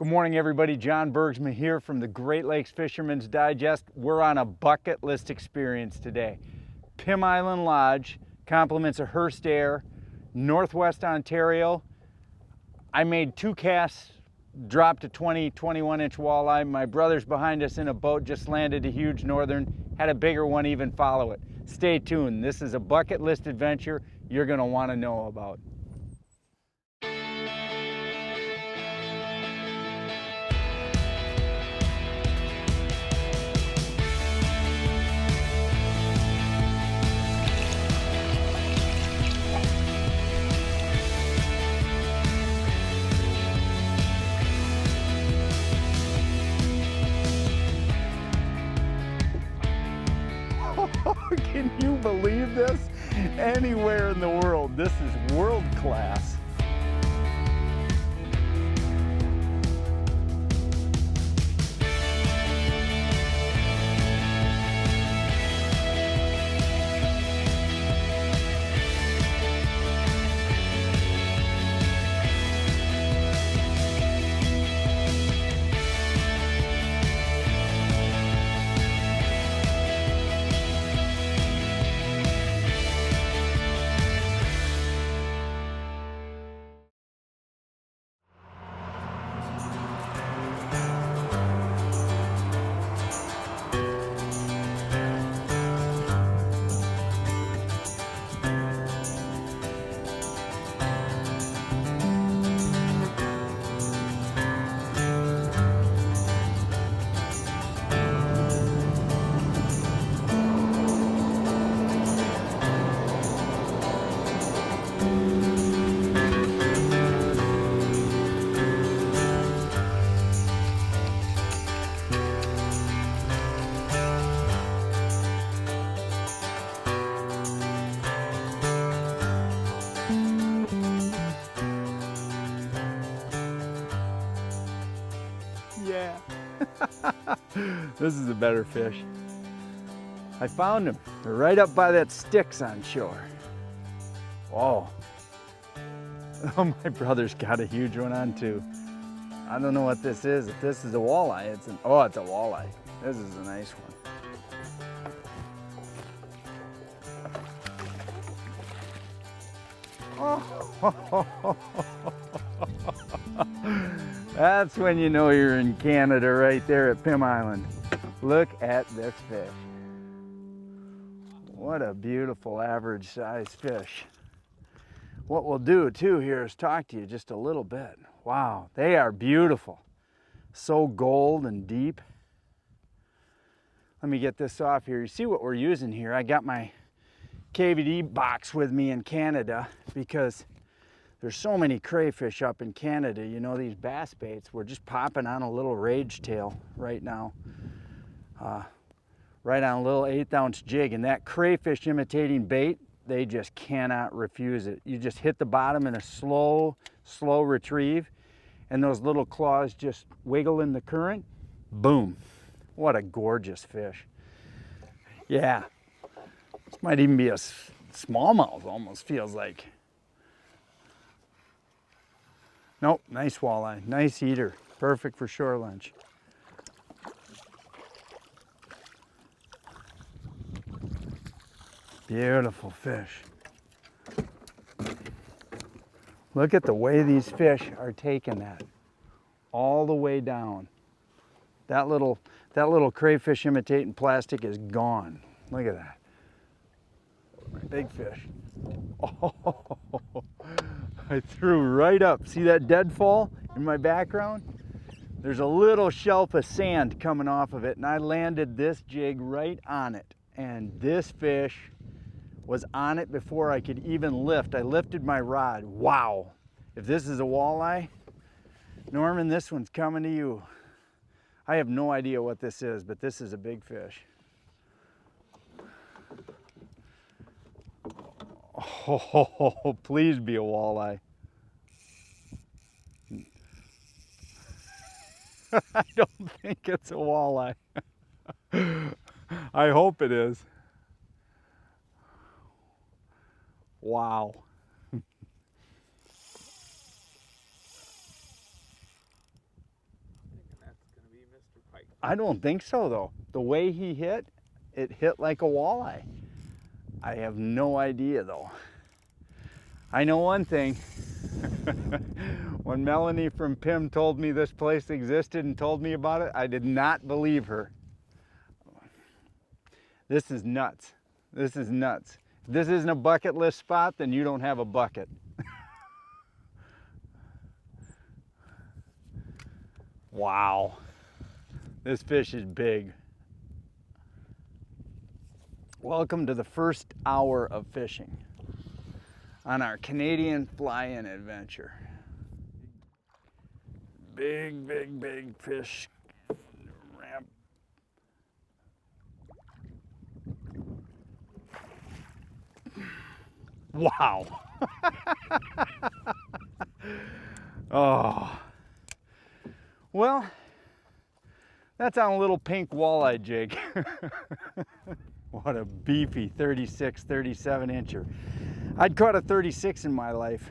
Good morning, everybody. John Bergsman here from the Great Lakes Fisherman's Digest. We're on a bucket list experience today. Pim Island Lodge, compliments of Hearst Air, Northwest Ontario. I made 2 casts, dropped a 21-inch walleye. My brother's behind us in a boat, just landed a huge northern, had a bigger one even follow it. Stay tuned. This is a bucket list adventure you're going to want to know about. Can you believe this? Anywhere in the world, this is world class. Yeah. This is a better fish. I found him. They're right up by that sticks on shore. Whoa. Oh, my brother's got a huge one on too. I don't know what this is. If this is a walleye, it's a walleye. This is a nice one. Oh. That's when you know you're in Canada right there at Pim Island. Look at this fish. What a beautiful average size fish. What we'll do too here is talk to you just a little bit. Wow, they are beautiful. So gold and deep. Let me get this off here. You see what we're using here? I got my KVD box with me in Canada because there's so many crayfish up in Canada. You know, these bass baits, we're just popping on a little rage tail right now. Right on a little 1/8 ounce jig. And that crayfish imitating bait, they just cannot refuse it. You just hit the bottom in a slow retrieve, and those little claws just wiggle in the current. Boom. What a gorgeous fish. Yeah. This might even be a smallmouth, almost feels like. Nope, nice walleye, nice eater, perfect for shore lunch. Beautiful fish. Look at the way these fish are taking that all the way down. That little crayfish imitating plastic is gone. Look at that. Big fish. Oh, I threw right up. See that deadfall in my background? There's a little shelf of sand coming off of it, and I landed this jig right on it. And this fish was on it before I could even lift. I lifted my rod. Wow. If this is a walleye, Norman, this one's coming to you. I have no idea what this is, but this is a big fish. Oh, please be a walleye. I don't think it's a walleye. I hope it is. Wow. Pike? I don't think so though. The way he hit, it hit like a walleye. I have no idea though. I know one thing. When Melanie from PIM told me this place existed and told me about it, I did not believe her. This is nuts. This is nuts. If this isn't a bucket list spot, then you don't have a bucket. Wow. This fish is big. Welcome to the first hour of fishing on our Canadian fly-in adventure. Big, big, big fish. Ramp. Wow. Oh. Well, that's on a little pink walleye jig. What a beefy 36, 37 incher. I'd caught a 36 in my life.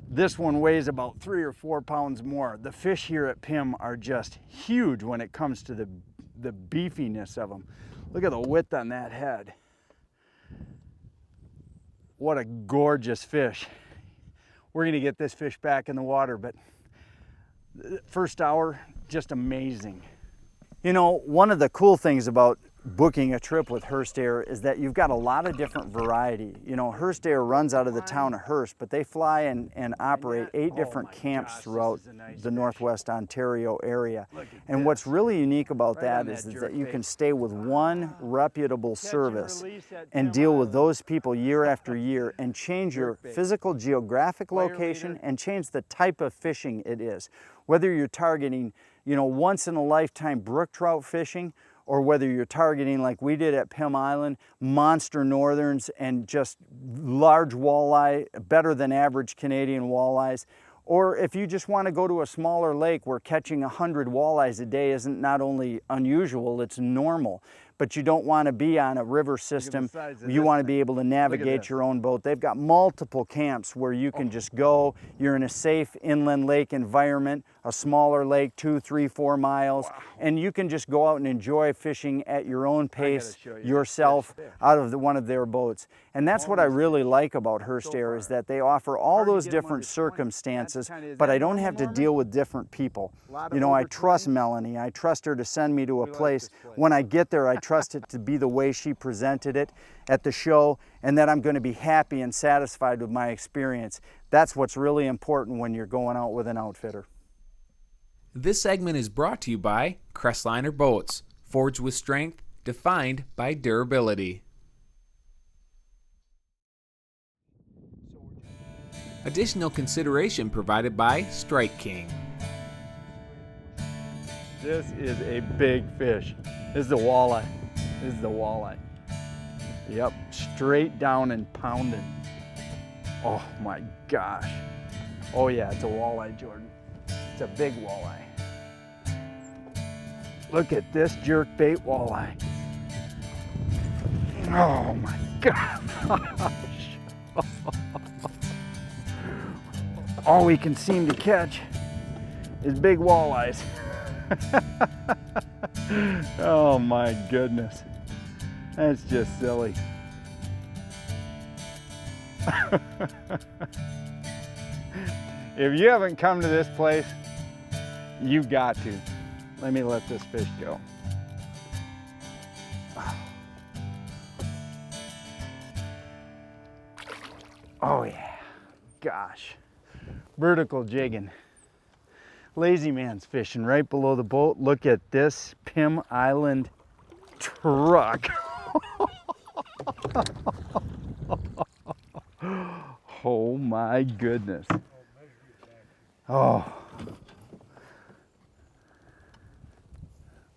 This one weighs about 3 or 4 pounds more. The fish here at PIM are just huge when it comes to the beefiness of them. Look at the width on that head. What a gorgeous fish. We're gonna get this fish back in the water, but the first hour, just amazing. You know, one of the cool things about booking a trip with Hearst Air is that you've got a lot of different variety. You know, Hearst Air runs out of the town of Hearst, but they fly and operate 8 different camps throughout the Northwest Ontario area. And what's really unique about that is that you can stay with one reputable service and deal with those people year after year and change your physical geographic location and change the type of fishing it is. Whether you're targeting, you know, once in a lifetime brook trout fishing, or whether you're targeting, like we did at PIM Island, monster northerns and just large walleye, better than average Canadian walleyes. Or if you just want to go to a smaller lake where catching 100 walleyes a day isn't not only unusual, it's normal. But you don't want to be on a river system. You want to be able to navigate your own boat. They've got multiple camps where you can just go. You're in a safe inland lake environment, a smaller lake, 2, 3, 4 miles, and you can just go out and enjoy fishing at your own pace yourself out of one of their boats. And that's what I really like about Hearst Air, is that they offer all those different circumstances, but I don't have to deal with different people. You know, I trust Melanie. I trust her to send me to a place. When I get there, I trust it to be the way she presented it at the show, and that I'm going to be happy and satisfied with my experience. That's what's really important when you're going out with an outfitter. This segment is brought to you by Crestliner Boats, forged with strength, defined by durability. Additional consideration provided by Strike King. This is a big fish. This is the walleye. This is the walleye. Yep, straight down and pounding. Oh my gosh. Oh yeah, it's a walleye, Jordan. It's a big walleye. Look at this jerkbait walleye. Oh my gosh. All we can seem to catch is big walleyes. Oh my goodness. That's just silly. If you haven't come to this place, you've got to. Let me let this fish go. Oh yeah, gosh. Vertical jigging. Lazy man's fishing right below the boat. Look at this PIM Island truck. Oh my goodness. Oh.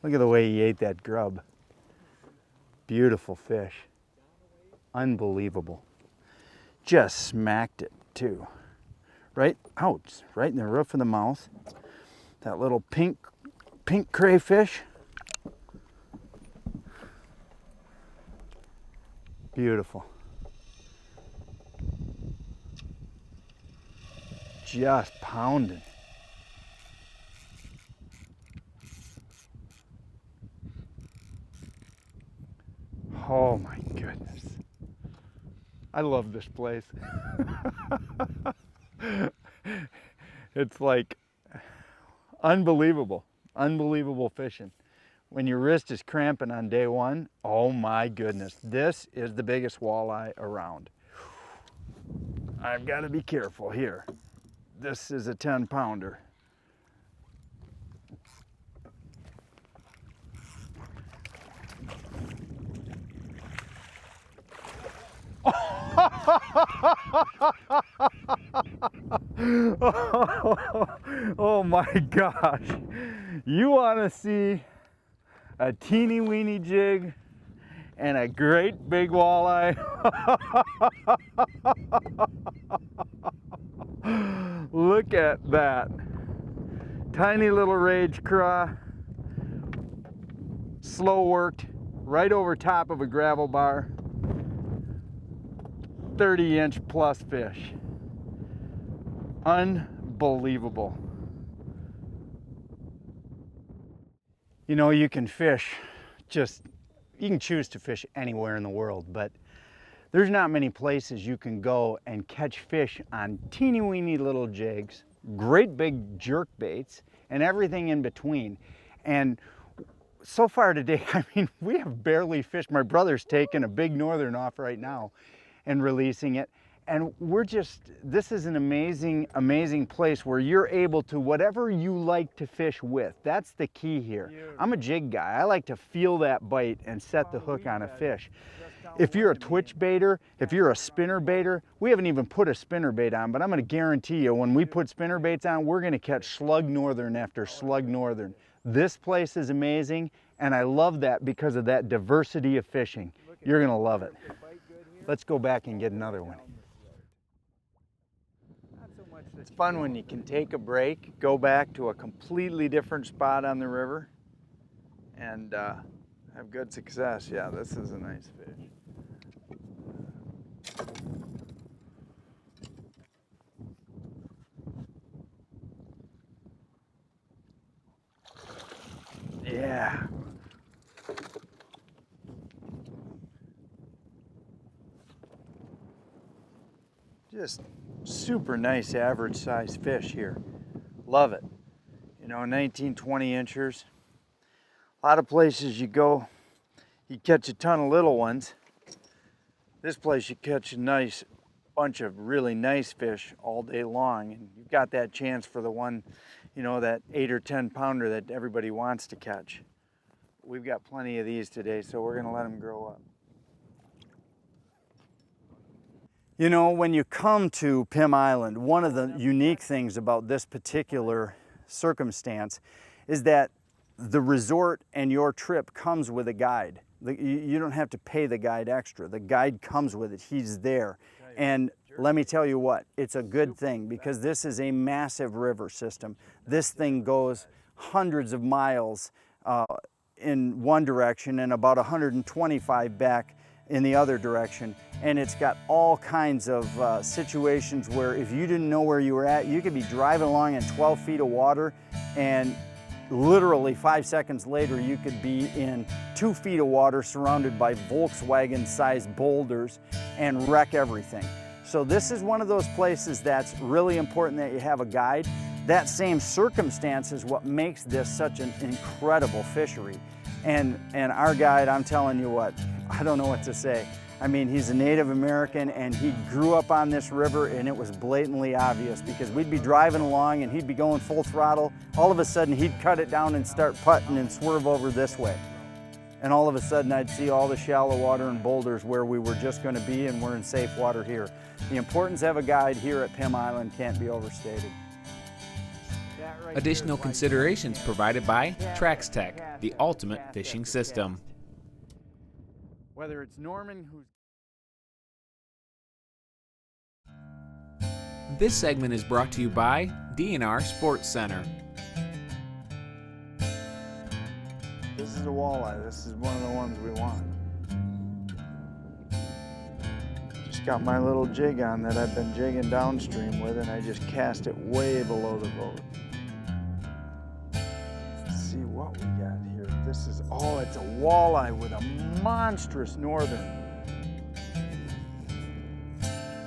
Look at the way he ate that grub. Beautiful fish. Unbelievable. Just smacked it too. Right out, right in the roof of the mouth. That little pink crayfish. Beautiful. Just pounding. Oh my goodness. I love this place. It's like unbelievable, unbelievable fishing. When your wrist is cramping on day one, oh my goodness, this is the biggest walleye around. I've got to be careful here. This is a 10-pounder. Oh my gosh. You want to see a teeny weeny jig and a great big walleye? Look at that. Tiny little rage craw, slow worked, right over top of a gravel bar. 30-inch plus fish. Unbelievable. You know, you can fish you can choose to fish anywhere in the world, but there's not many places you can go and catch fish on teeny weeny little jigs, great big jerk baits, and everything in between. And so far today, I mean, we have barely fished. My brother's taking a big northern off right now and releasing it. And this is an amazing, amazing place where you're able to, whatever you like to fish with, that's the key here. I'm a jig guy. I like to feel that bite and set the hook on a fish. If you're a twitch baiter, if you're a spinner baiter, we haven't even put a spinner bait on, but I'm gonna guarantee you when we put spinner baits on, we're gonna catch slug northern after slug northern. This place is amazing, and I love that because of that diversity of fishing. You're gonna love it. Let's go back and get another one. It's fun when you can take a break, go back to a completely different spot on the river, and have good success. Yeah, this is a nice fish. Yeah. Just super nice average size fish here. Love it. You know, 19, 20 inchers. A lot of places you go, you catch a ton of little ones. This place you catch a nice bunch of really nice fish all day long, and you've got that chance for the one, you know, that 8 or 10 pounder that everybody wants to catch. We've got plenty of these today, so we're gonna let them grow up. You know, when you come to Pim Island, one of the unique things about this particular circumstance is that the resort and your trip comes with a guide. You don't have to pay the guide extra. The guide comes with it. He's there. And let me tell you what, it's a good thing because this is a massive river system. This thing goes hundreds of miles in one direction and about 125 back in the other direction. And it's got all kinds of situations where if you didn't know where you were at, you could be driving along in 12 feet of water and literally 5 seconds later you could be in 2 feet of water surrounded by Volkswagen-sized boulders and wreck everything. So this is one of those places that's really important that you have a guide. That same circumstance is what makes this such an incredible fishery. And our guide, I'm telling you what, I don't know what to say. I mean, he's a Native American and he grew up on this river, and it was blatantly obvious because we'd be driving along and he'd be going full throttle. All of a sudden he'd cut it down and start putting and swerve over this way. And all of a sudden I'd see all the shallow water and boulders where we were just going to be, and we're in safe water here. The importance of a guide here at Pim Island can't be overstated. Additional considerations provided by Trax Tech, the ultimate fishing system. Whether it's Norman who's... This segment is brought to you by DNR Sports Center. This is a walleye. This is one of the ones we want. Just got my little jig on that I've been jigging downstream with, and I just cast it way below the boat. Let's see what what we got here. This is, oh, it's a walleye with a monstrous northern.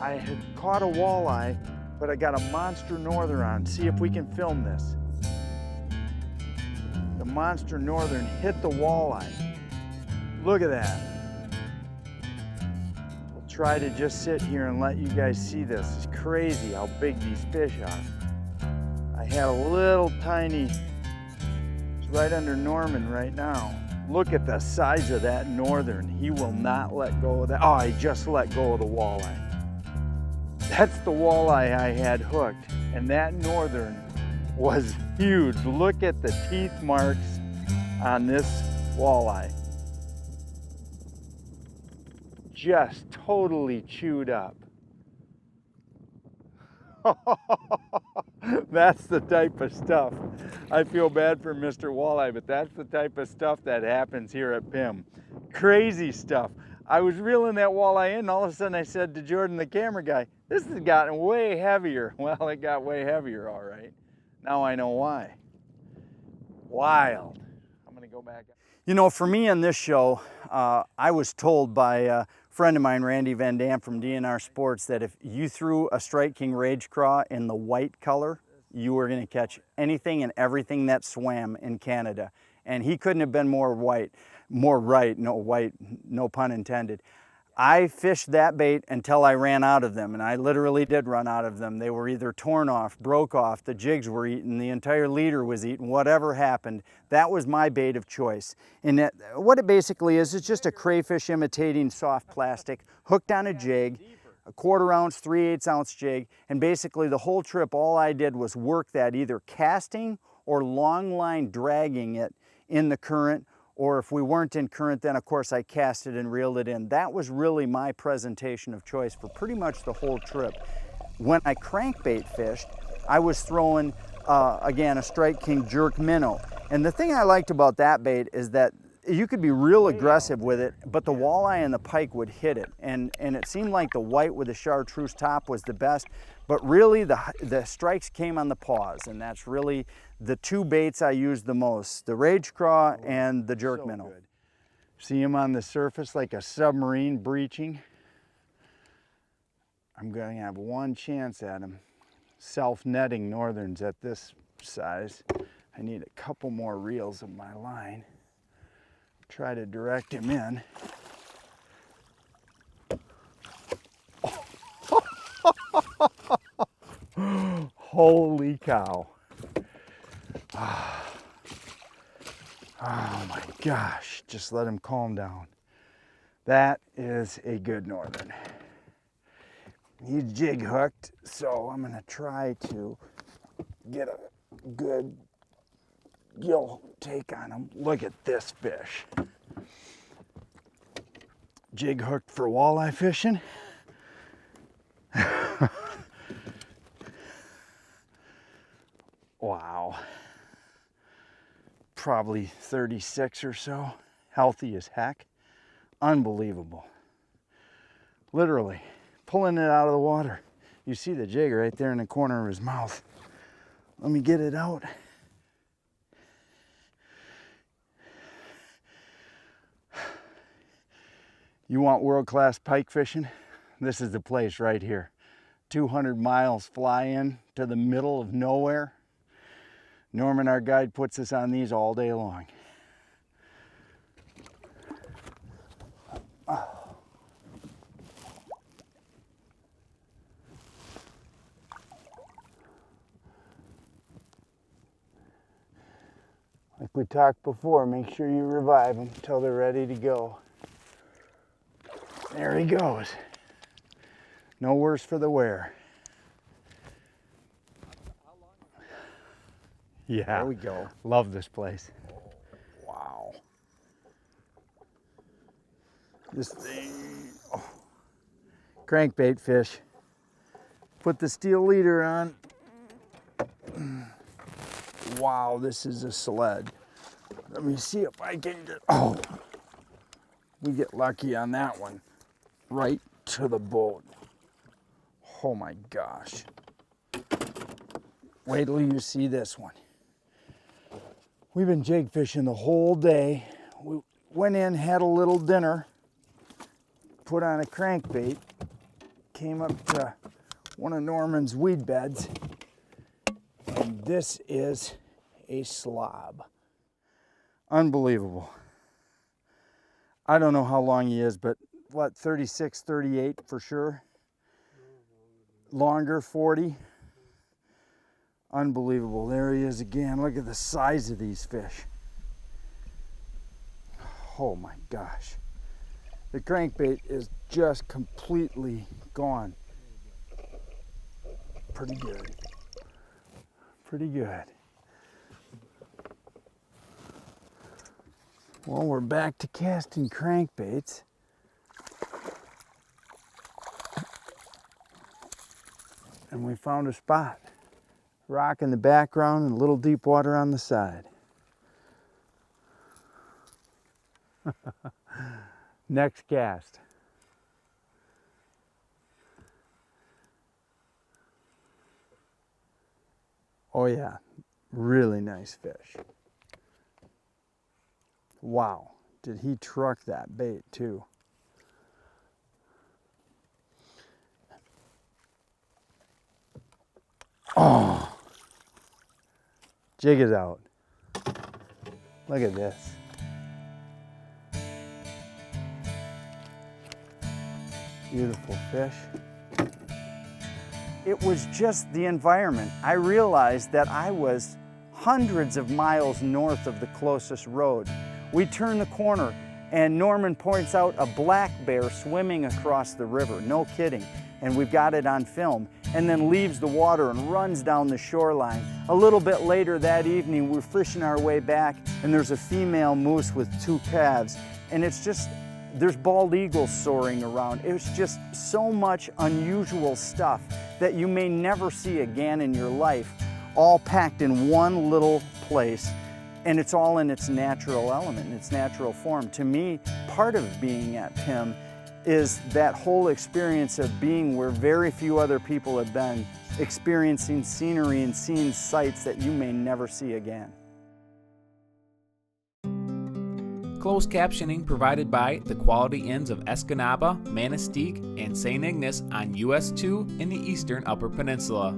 I had caught a walleye, but I got a monster northern on. See if we can film this. The monster northern hit the walleye. Look at that. We'll try to just sit here and let you guys see this. It's crazy how big these fish are. I had a little tiny, it's right under Norman right now. Look at the size of that northern. He will not let go of that. Oh, he just let go of the walleye. That's the walleye I had hooked, and that northern was huge. Look at the teeth marks on this walleye. Just totally chewed up. That's the type of stuff. I feel bad for Mr. Walleye, but that's the type of stuff that happens here at PIM. Crazy stuff. I was reeling that walleye in, and all of a sudden I said to Jordan, the camera guy, this has gotten way heavier. Well, it got way heavier, all right. Now I know why. Wild. I'm gonna go back. You know, for me on this show, I was told by a friend of mine, Randy Van Dam from DNR Sports, that if you threw a Strike King Rage Craw in the white color, you were gonna catch anything and everything that swam in Canada. And he couldn't have been more right, no pun intended. I fished that bait until I ran out of them, and I literally did run out of them. They were either torn off, broke off, the jigs were eaten, the entire leader was eaten, whatever happened. That was my bait of choice. And what it basically is just a crayfish imitating soft plastic, hooked on a jig, a 1/4 ounce, 3/8 ounce jig, and basically the whole trip, all I did was work that either casting or long line dragging it in the current, or if we weren't in current, then of course I cast it and reeled it in. That was really my presentation of choice for pretty much the whole trip. When I crankbait fished, I was throwing, again, a Strike King jerk minnow. And the thing I liked about that bait is that you could be real aggressive with it, but the walleye and the pike would hit it. And it seemed like the white with the chartreuse top was the best, but really the strikes came on the paws, and that's really the two baits I used the most, the Rage Craw and the jerk minnow. Good. See him on the surface like a submarine breaching. I'm going to have one chance at him. Self-netting northerns at this size. I need a couple more reels of my line. Try to direct him in. Holy cow. Oh my gosh, just let him calm down. That is a good northern. He's jig hooked, so I'm gonna try to get a good gill take on him. Look at this fish. Jig hooked for walleye fishing. Wow. Probably 36 or so. Healthy as heck. Unbelievable. Literally pulling it out of the water. You see the jig right there in the corner of his mouth. Let me get it out. You want world-class pike fishing? This is the place right here. 200 miles fly in to the middle of nowhere. Norman, our guide, puts us on these all day long. Like we talked before, make sure you revive them until they're ready to go. There he goes. No worse for the wear. Yeah. There we go. Love this place. Wow. This thing. Oh. Crankbait fish. Put the steel leader on. Wow, this is a sled. Let me see if I can get, oh. We get lucky on that one. Right to the boat. Oh my gosh. Wait till you see this one. We've been jig fishing the whole day. We went in, had a little dinner, put on a crankbait, came up to one of Norman's weed beds, and this is a slob. Unbelievable. I don't know how long he is, but what, 36, 38 for sure? Longer, 40? Unbelievable. There he is again. Look at the size of these fish. Oh my gosh. The crankbait is just completely gone. Pretty good. Pretty good. Well, we're back to casting crankbaits. And we found a spot. Rock in the background and a little deep water on the side. Next cast. Oh yeah, really nice fish. Wow, did he truck that bait too? Oh, jig is out. Look at this. Beautiful fish. It was just the environment. I realized that I was hundreds of miles north of the closest road. We turn the corner and Norman points out a black bear swimming across the river, no kidding. And we've got it on film, and then leaves the water and runs down the shoreline. A little bit later that evening, we're fishing our way back, and there's a female moose with 2 calves, and it's just, there's bald eagles soaring around. It's just so much unusual stuff that you may never see again in your life, all packed in one little place, and it's all in its natural element, in its natural form. To me, part of being at PIM is that whole experience of being where very few other people have been, experiencing scenery and seeing sights that you may never see again. Closed captioning provided by the Quality Inns of Escanaba, Manistee, and St. Ignace on US 2 in the eastern Upper Peninsula.